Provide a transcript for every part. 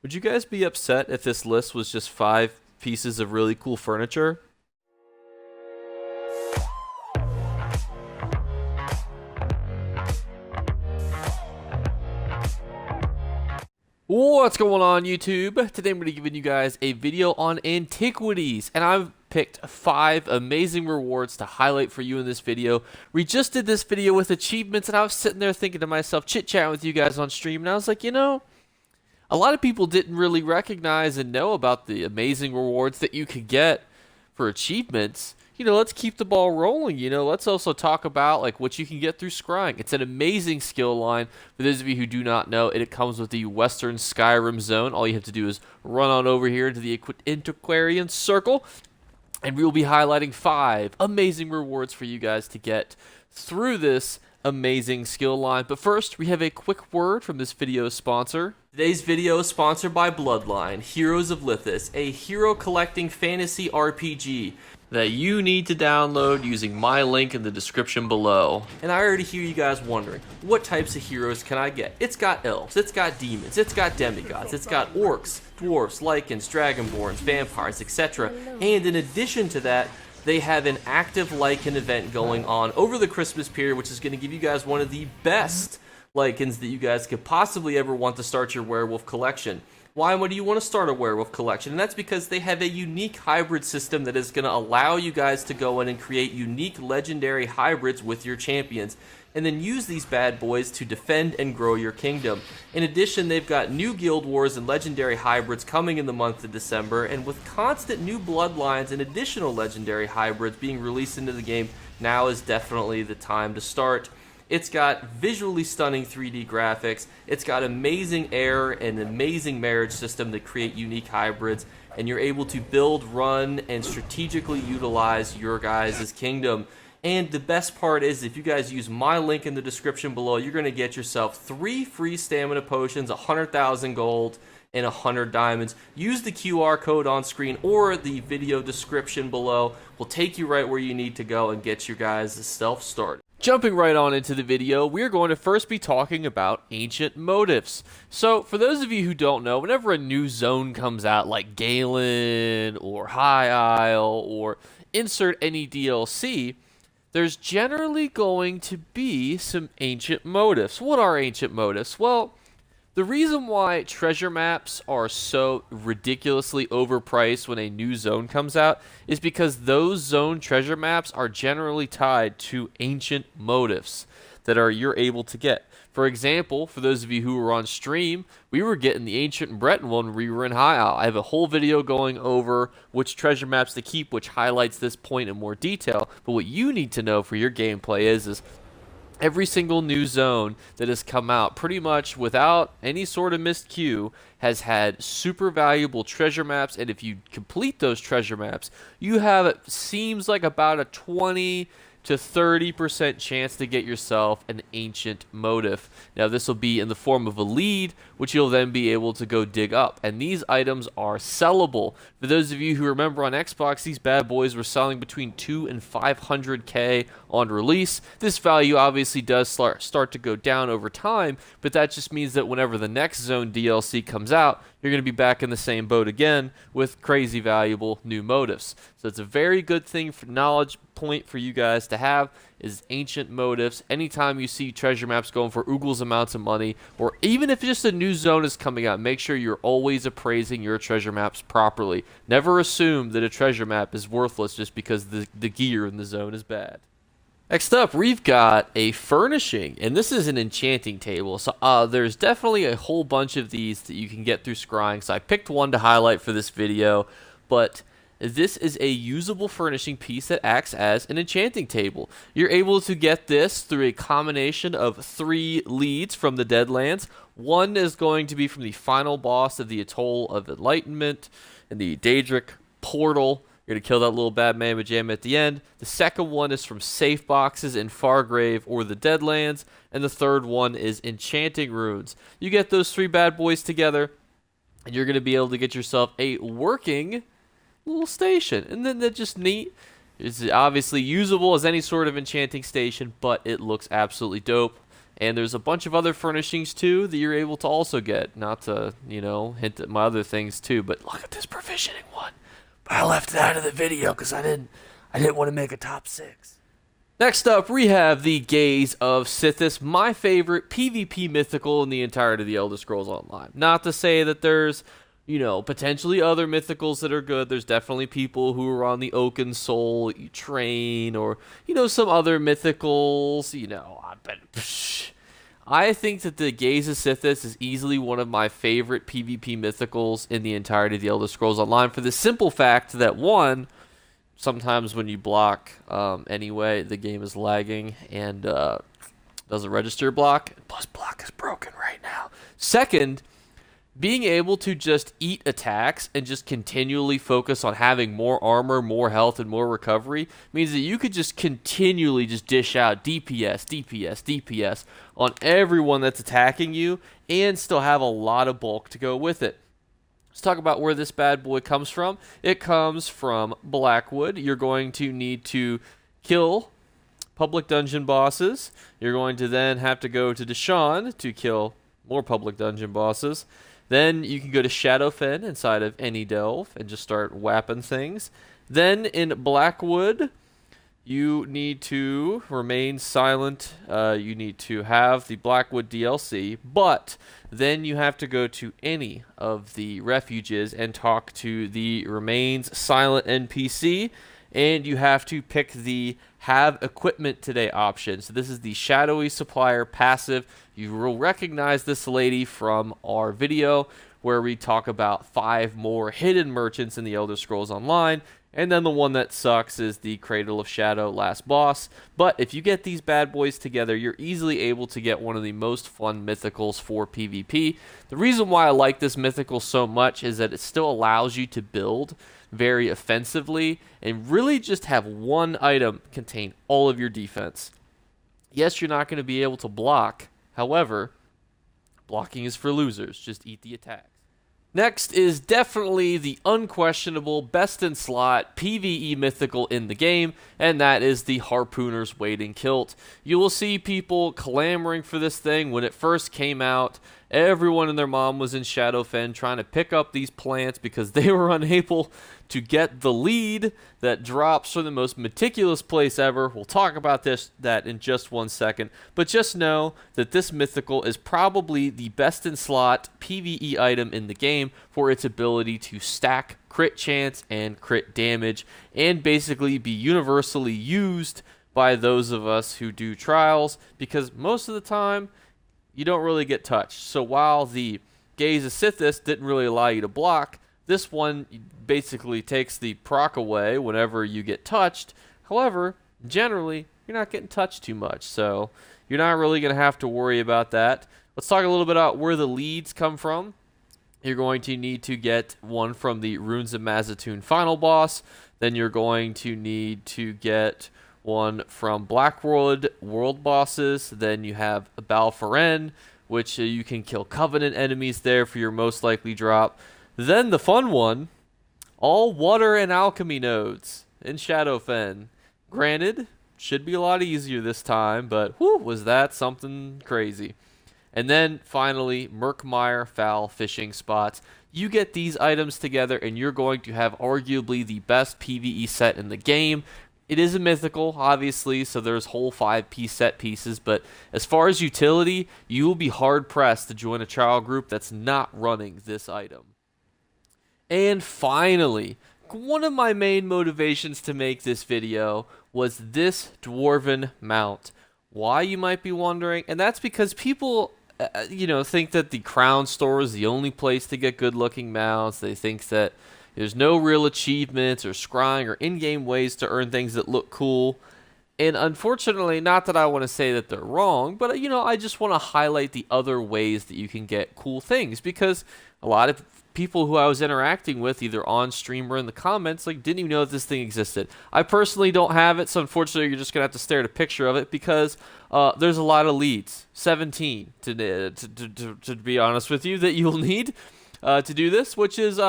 Would you guys be upset if this list was just 5 pieces of really cool furniture? What's going on, YouTube? Today I'm going to be giving you guys a video on antiquities, and I've picked 5 amazing rewards to highlight for you in this video. We just did this video with achievements, and I was sitting there thinking to myself, chit-chatting with you guys on stream, and I was like, a lot of people didn't really recognize and know about the amazing rewards that you could get for achievements. Let's keep the ball rolling. Let's also talk about like what you can get through scrying. It's an amazing skill line. For those of you who do not know, it comes with the Western Skyrim zone. All you have to do is run on over here into the Antiquarian Circle, and we will be highlighting 5 amazing rewards for you guys to get through this amazing skill line. But first, we have a quick word from this video's sponsor. Today's video is sponsored by Bloodline, Heroes of Lithis, a hero collecting fantasy RPG that you need to download using my link in the description below. And I already hear you guys wondering, what types of heroes can I get? It's got elves, it's got demons, it's got demigods, it's got orcs, dwarves, lycans, dragonborns, vampires, etc. And in addition to that, they have an active Lycan event going on over the Christmas period, which is going to give you guys one of the best Lycans that you guys could possibly ever want to start your werewolf collection. Why would you want to start a werewolf collection? And that's because they have a unique hybrid system that is going to allow you guys to go in and create unique legendary hybrids with your champions, and then use these bad boys to defend and grow your kingdom. In addition, they've got new guild wars and legendary hybrids coming in the month of December, and with constant new bloodlines and additional legendary hybrids being released into the game, now is definitely the time to start. It's got visually stunning 3D graphics, it's got amazing air and amazing marriage system that create unique hybrids, and you're able to build, run, and strategically utilize your guys' kingdom. And the best part is, if you guys use my link in the description below, you're going to get yourself 3 free stamina potions, 100,000 gold, and 100 diamonds. Use the QR code on screen or the video description below. Will take you right where you need to go and get your guys' stuff started. Jumping right on into the video, we're going to first be talking about ancient motifs. So, for those of you who don't know, whenever a new zone comes out, like Galen or High Isle or insert any DLC, there's generally going to be some ancient motifs. What are ancient motifs? Well, the reason why treasure maps are so ridiculously overpriced when a new zone comes out is because those zone treasure maps are generally tied to ancient motifs that you're able to get. For example, for those of you who were on stream, we were getting the Ancient and Breton one when we were in High Isle. I have a whole video going over which treasure maps to keep, which highlights this point in more detail. But what you need to know for your gameplay is every single new zone that has come out, pretty much without any sort of missed queue, has had super valuable treasure maps, and if you complete those treasure maps, you have, it seems like, about a 20 to 30% chance to get yourself an ancient motif. Now this will be in the form of a lead, which you'll then be able to go dig up, and these items are sellable. For those of you who remember on Xbox, these bad boys were selling between 2 and 500k on release. This value obviously does start to go down over time, but that just means that whenever the next zone DLC comes out, you're going to be back in the same boat again with crazy valuable new motifs. So it's a very good thing for knowledge point for you guys to have is ancient motifs. Anytime you see treasure maps going for oogles amounts of money, or even if just a new zone is coming out, make sure you're always appraising your treasure maps properly. Never assume that a treasure map is worthless just because the gear in the zone is bad. Next up, we've got a furnishing, and this is an enchanting table. So there's definitely a whole bunch of these that you can get through scrying. So I picked one to highlight for this video, but this is a usable furnishing piece that acts as an enchanting table. You're able to get this through a combination of 3 leads from the Deadlands. One is going to be from the final boss of the Atoll of Enlightenment and the Daedric Portal. You're going to kill that little bad mamma jamma at the end. The second one is from safe boxes in Fargrave or the Deadlands. And the third one is enchanting runes. You get those 3 bad boys together, and you're going to be able to get yourself a working little station. And then that's just neat. It's obviously usable as any sort of enchanting station, but it looks absolutely dope. And there's a bunch of other furnishings too that you're able to also get. Not to, hint at my other things too, but look at this provisioning one. But I left it out of the video because I didn't want to make a top 6. Next up, we have the Gaze of Sithis, my favorite PvP mythical in the entirety of the Elder Scrolls Online. Not to say that there's, potentially other mythicals that are good. There's definitely people who are on the Oaken Soul train or, some other mythicals, I think that the Gaze of Sithis is easily one of my favorite PvP mythicals in the entirety of the Elder Scrolls Online for the simple fact that, one, sometimes when you block anyway, the game is lagging and doesn't register block. Plus, block is broken right now. Second, being able to just eat attacks and just continually focus on having more armor, more health, and more recovery means that you could just continually just dish out DPS, DPS, DPS on everyone that's attacking you and still have a lot of bulk to go with it. Let's talk about where this bad boy comes from. It comes from Blackwood. You're going to need to kill public dungeon bosses. You're going to then have to go to Deshawn to kill more public dungeon bosses. Then you can go to Shadowfen inside of any delve and just start whapping things. Then in Blackwood, you need to remain silent. You need to have the Blackwood DLC, but then you have to go to any of the refuges and talk to the remains silent NPC, and you have to pick the have equipment today option. So this is the shadowy supplier passive. You will recognize this lady from our video where we talk about 5 more hidden merchants in the Elder Scrolls Online. And then the one that sucks is the Cradle of Shadow last boss. But if you get these bad boys together, you're easily able to get one of the most fun mythicals for PvP. The reason why I like this mythical so much is that it still allows you to build very offensively and really just have one item contain all of your defense. Yes, you're not going to be able to block. However, blocking is for losers. Just eat the attacks. Next is definitely the unquestionable best in slot PvE mythical in the game, and that is the Harpooner's Wading Kilt. You will see people clamoring for this thing. When it first came out, everyone and their mom was in Shadowfen trying to pick up these plants because they were unable to get the lead that drops from the most meticulous place ever. We'll talk about that in just 1 second, but just know that this mythical is probably the best in slot PvE item in the game for its ability to stack crit chance and crit damage and basically be universally used by those of us who do trials, because most of the time you don't really get touched. So while the Gaze of Sithis didn't really allow you to block, this one basically takes the proc away whenever you get touched. However, generally, you're not getting touched too much, so you're not really going to have to worry about that. Let's talk a little bit about where the leads come from. You're going to need to get one from the Runes of Mazatoon final boss. Then you're going to need to get one from Blackwood world bosses. Then you have Balforen, which you can kill Covenant enemies there for your most likely drop. Then the fun one, all water and alchemy nodes in Shadowfen. Granted, should be a lot easier this time, but whew, was that something crazy. And then finally, Murkmire foul fishing spots. You get these items together and you're going to have arguably the best PvE set in the game. It is a mythical, obviously, so there's whole 5-piece set pieces, but as far as utility, you will be hard-pressed to join a trial group that's not running this item. And finally, one of my main motivations to make this video was this Dwarven mount. Why, you might be wondering, and that's because people think that the Crown Store is the only place to get good-looking mounts. They think that there's no real achievements or scrying or in-game ways to earn things that look cool. And unfortunately, not that I want to say that they're wrong, but I just want to highlight the other ways that you can get cool things, because a lot of people who I was interacting with, either on stream or in the comments, didn't even know that this thing existed. I personally don't have it, so unfortunately you're just going to have to stare at a picture of it, because there's a lot of leads, 17 to be honest with you, that you'll need to do this, which is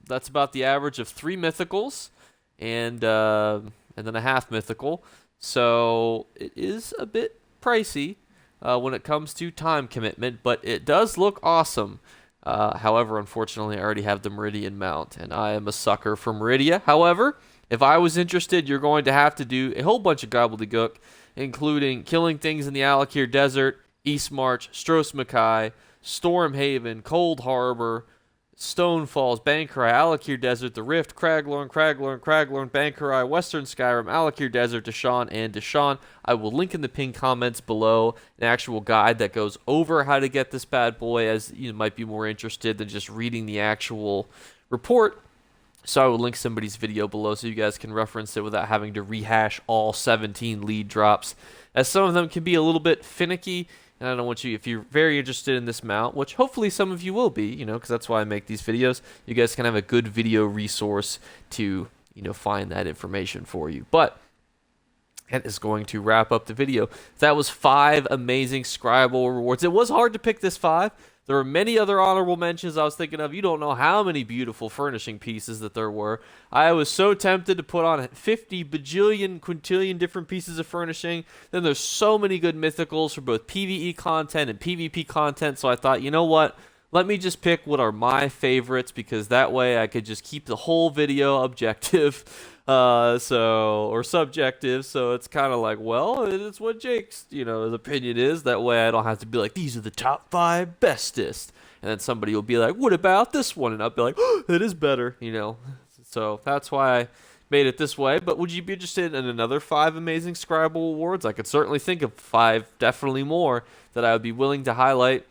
that's about the average of 3 mythicals and then a half mythical. So it is a bit pricey. when it comes to time commitment, but it does look awesome. However, unfortunately, I already have the Meridian mount, and I am a sucker for Meridia. However, if I was interested, you're going to have to do a whole bunch of gobbledygook, including killing things in the Alakir Desert, East March, Stros Mackay, Stormhaven, Cold Harbor, Stone Falls, Bankurai, Alakir Desert, The Rift, Craglorn, Bankurai, Western Skyrim, Alakir Desert, Deshaun, and Deshaun. I will link in the pinned comments below an actual guide that goes over how to get this bad boy, as you might be more interested than just reading the actual report. So I will link somebody's video below so you guys can reference it without having to rehash all 17 lead drops, as some of them can be a little bit finicky. And I don't want you, if you're very interested in this mount, which hopefully some of you will be, you know, because that's why I make these videos, you guys can have a good video resource to, you know, find that information for you. But that is going to wrap up the video. That was 5 amazing scribal rewards. It was hard to pick this 5. There were many other honorable mentions I was thinking of. You don't know how many beautiful furnishing pieces that there were. I was so tempted to put on 50 bajillion, quintillion different pieces of furnishing. Then there's so many good mythicals for both PvE content and PvP content. So I thought, you know what? Let me just pick what are my favorites, because that way I could just keep the whole video objective. Or subjective, so it's kind of like, well, it's what Jake's, you know, his opinion is. That way I don't have to be like, these are the top 5 bestest, and then somebody will be like, what about this one? And I'll be like, oh, it is better, you know. So that's why I made it this way. But would you be interested in another 5 amazing scribal awards? I could certainly think of 5, definitely more, that I would be willing to highlight,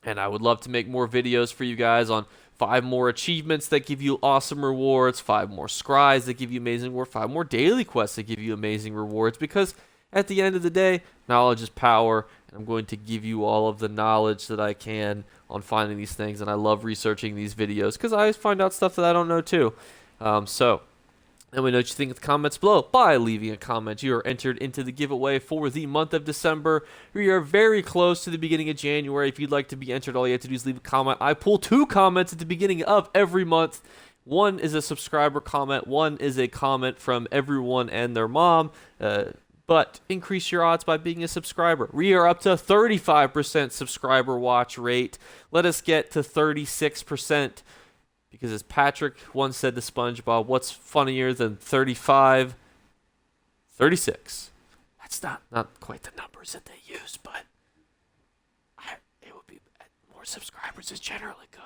and I would love to make more videos for you guys on 5 more achievements that give you awesome rewards, 5 more scries that give you amazing rewards, 5 more daily quests that give you amazing rewards, because at the end of the day, knowledge is power, and I'm going to give you all of the knowledge that I can on finding these things, and I love researching these videos because I always find out stuff that I don't know too. Let me know what you think in the comments below by leaving a comment. You are entered into the giveaway for the month of December. We are very close to the beginning of January. If you'd like to be entered, all you have to do is leave a comment. I pull 2 comments at the beginning of every month. One is a subscriber comment. One is a comment from everyone and their mom. But increase your odds by being a subscriber. We are up to 35% subscriber watch rate. Let us get to 36%. Because as Patrick once said to SpongeBob, what's funnier than 35? 36. That's not quite the numbers that they use, but it would be more subscribers is generally good.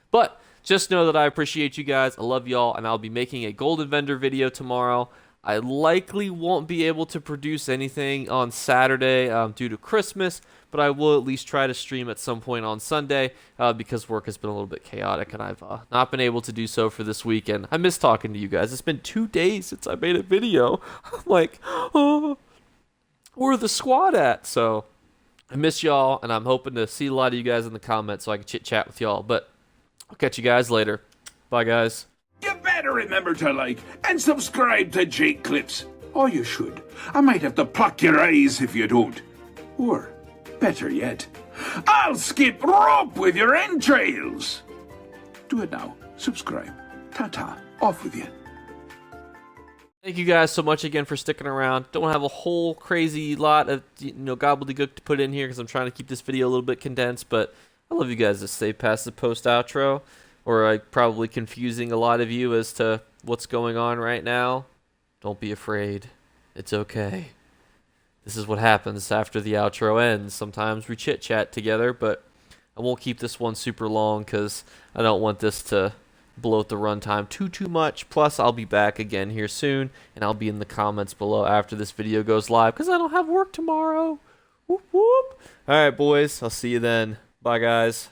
But just know that I appreciate you guys. I love y'all, and I'll be making a golden vendor video tomorrow. I likely won't be able to produce anything on Saturday due to Christmas, but I will at least try to stream at some point on Sunday because work has been a little bit chaotic, and I've not been able to do so for this weekend. I miss talking to you guys. It's been 2 days since I made a video. I'm like, oh, where the squad at? So I miss y'all, and I'm hoping to see a lot of you guys in the comments so I can chit-chat with y'all. But I'll catch you guys later. Bye, guys. You better remember to like and subscribe to Jake Clips. Or you should. I might have to pluck your eyes if you don't. Or, better yet, I'll skip rope with your entrails. Do it now. Subscribe. Ta-ta. Off with you. Thank you guys so much again for sticking around. Don't have a whole crazy lot of gobbledygook to put in here because I'm trying to keep this video a little bit condensed, but I love you guys to stay past the post outro, or probably confusing a lot of you as to what's going on right now. Don't be afraid. It's okay. This is what happens after the outro ends. Sometimes we chit-chat together, but I won't keep this one super long because I don't want this to bloat the runtime too much. Plus, I'll be back again here soon, and I'll be in the comments below after this video goes live because I don't have work tomorrow. Whoop, whoop. All right, boys. I'll see you then. Bye, guys.